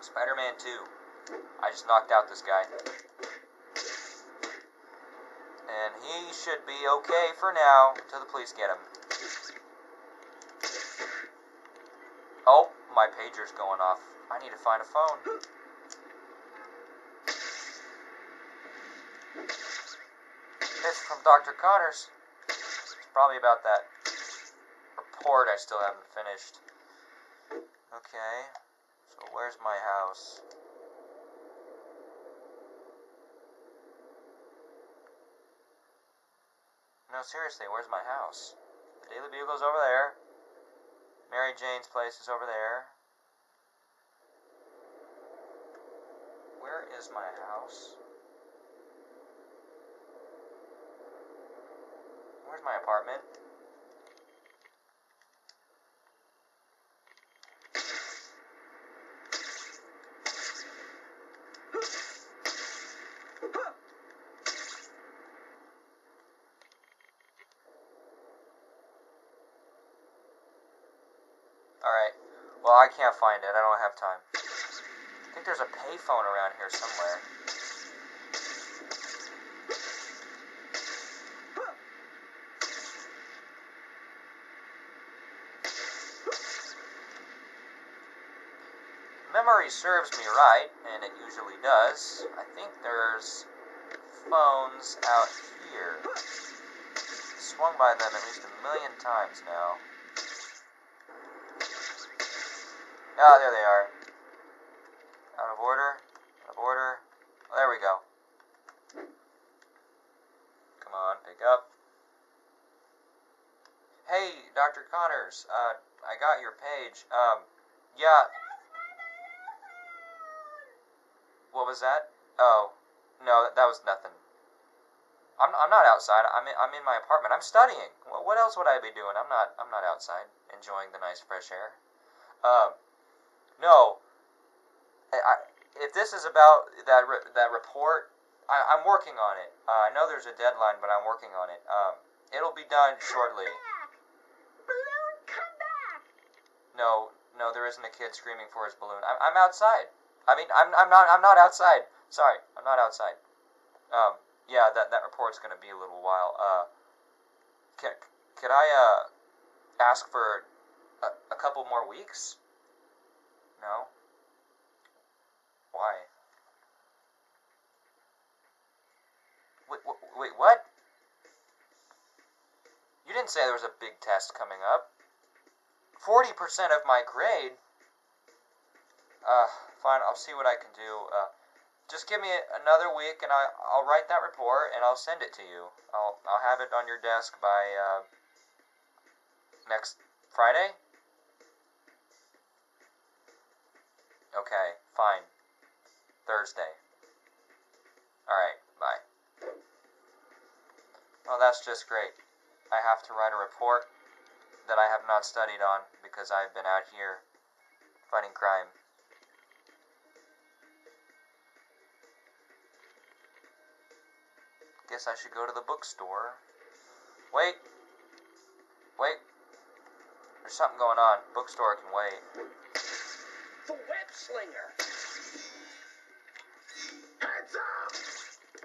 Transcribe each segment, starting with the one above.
Spider-Man 2. I just knocked out this guy. And he should be okay for now until the police get him. Oh, my pager's going off. I need to find a phone. It's from Dr. Connors. It's probably about that report I still haven't finished. Okay, so where's my house? No, seriously, where's my house? The Daily Bugle's over there. Mary Jane's place is over there. Where is my house? Where's my apartment? Alright, well, I can't find it. I don't have time. I think there's a payphone around here somewhere. Memory serves me right, and it usually does. I think there's phones out here. Swung by them at least 1,000,000 times now. Ah, there they are. Out of order. Out of order. Oh, there we go. Come on, pick up. Hey, Dr. Connors. I got your page. Yeah. What was that? Oh, no, that was nothing. I'm not outside. I'm in my apartment. I'm studying. What else would I be doing? I'm not outside enjoying the nice fresh air. No. If this is about that report, I'm working on it. I know there's a deadline, but I'm working on it. It'll be done shortly. Balloon, come back! No, there isn't a kid screaming for his balloon. I'm outside. I mean, I'm not outside. Sorry, I'm not outside. Yeah, that report's gonna be a little while. Could I ask for a couple more weeks? No. Why? Wait, what? You didn't say there was a big test coming up. 40% of my grade? Fine, I'll see what I can do. Just give me another week, and I'll write that report, and I'll send it to you. I'll have it on your desk by, next Friday? Okay, fine. Thursday. Alright, bye. Well, that's just great. I have to write a report that I have not studied on because I've been out here fighting crime. Guess I should go to the bookstore. Wait. There's something going on. Bookstore can wait. The web slinger. Heads up!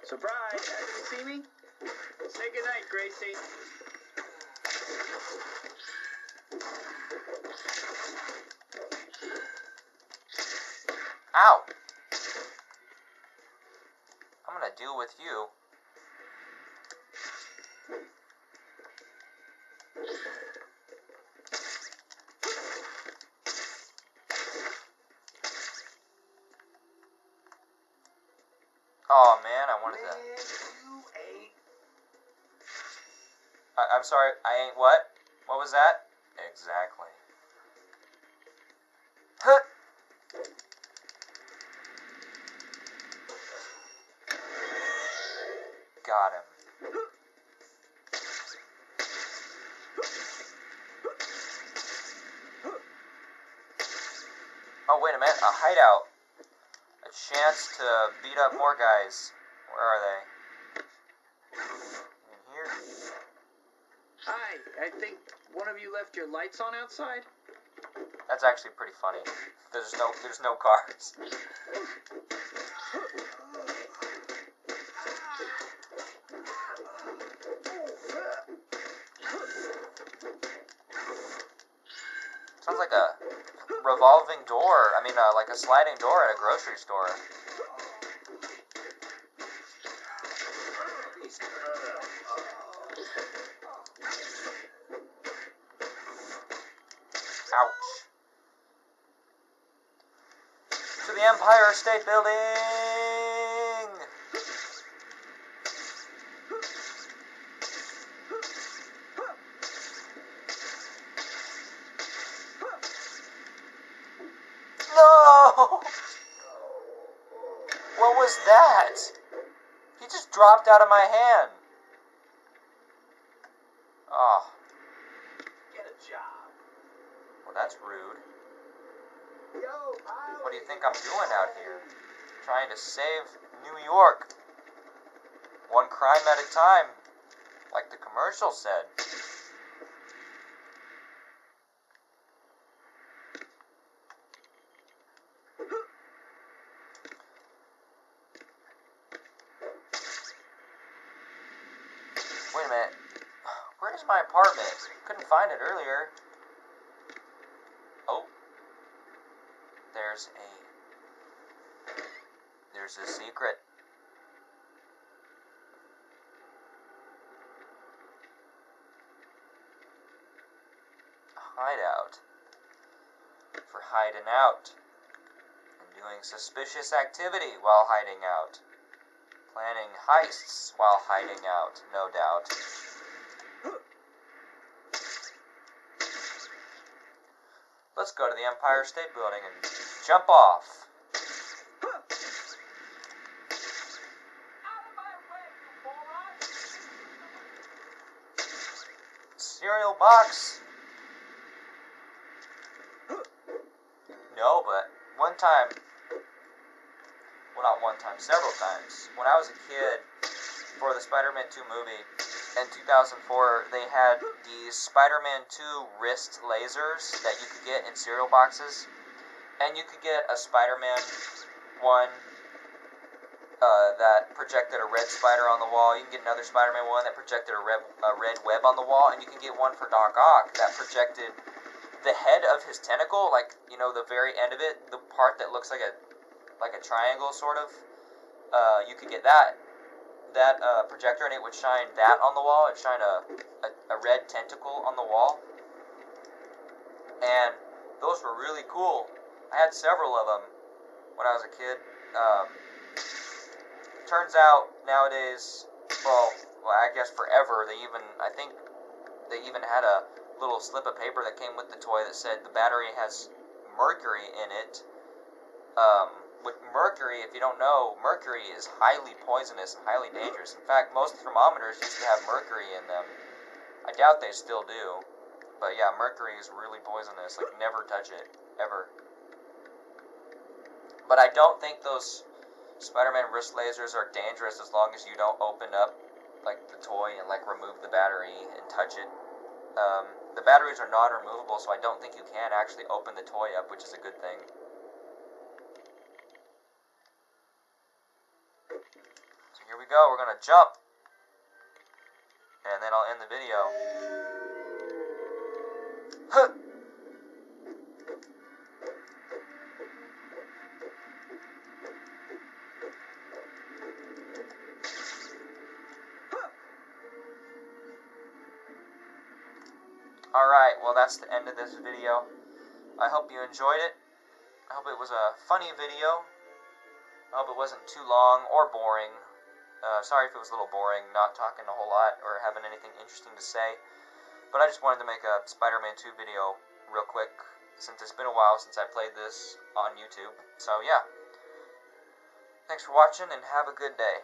Surprise! Happy to see me? Say goodnight, Gracie. Ow! I'm gonna deal with you. Oh man, I wanted to. You ain't. I'm sorry, I ain't what? What was that? Exactly. Huh. Got him. Oh, wait a minute, a hideout. A chance to beat up more guys. Where are they? In here? Hi, I think one of you left your lights on outside? That's actually pretty funny. There's no cars. Sounds like a revolving door. I mean, like a sliding door at a grocery store. Ouch. To the Empire State Building! No! What was that? He just dropped out of my hand. Oh. Get a job. Well, that's rude. Yo, What do you think I'm doing out here? Trying to save New York. One crime at a time. Like the commercial said. Wait a minute. Where's my apartment? Couldn't find it earlier. Oh. There's a secret. A hideout. For hiding out. And doing suspicious activity while hiding out. Planning heists while hiding out, no doubt. Let's go to the Empire State Building and jump off. Cereal box? No, but one time, well, not one time, several times, when I was a kid, for the Spider-Man 2 movie, in 2004, they had these Spider-Man 2 wrist lasers that you could get in cereal boxes, and you could get a Spider-Man one that projected a red spider on the wall. You can get another Spider-Man one that projected a red web on the wall, and you can get one for Doc Ock that projected the head of his tentacle, like, you know, the very end of it, the part that looks like a triangle, sort of. You could get that projector, and it would shine that on the wall. It'd shine a red tentacle on the wall, and those were really cool. I had several of them when I was a kid. Turns out nowadays, well, I guess forever, I think they even had a little slip of paper that came with the toy that said the battery has mercury in it. With mercury, if you don't know, mercury is highly poisonous and highly dangerous. In fact, most thermometers used to have mercury in them. I doubt they still do. But yeah, mercury is really poisonous. Like, never touch it. Ever. But I don't think those Spider-Man wrist lasers are dangerous as long as you don't open up, like, the toy and, like, remove the battery and touch it. The batteries are non-removable, so I don't think you can actually open the toy up, which is a good thing. So here we go, we're gonna jump. And then I'll end the video. Huh! Alright, well that's the end of this video. I hope you enjoyed it. I hope it was a funny video. I hope it wasn't too long or boring. Sorry if it was a little boring, not talking a whole lot or having anything interesting to say. But I just wanted to make a Spider-Man 2 video real quick, since it's been a while since I played this on YouTube. So yeah. Thanks for watching and have a good day.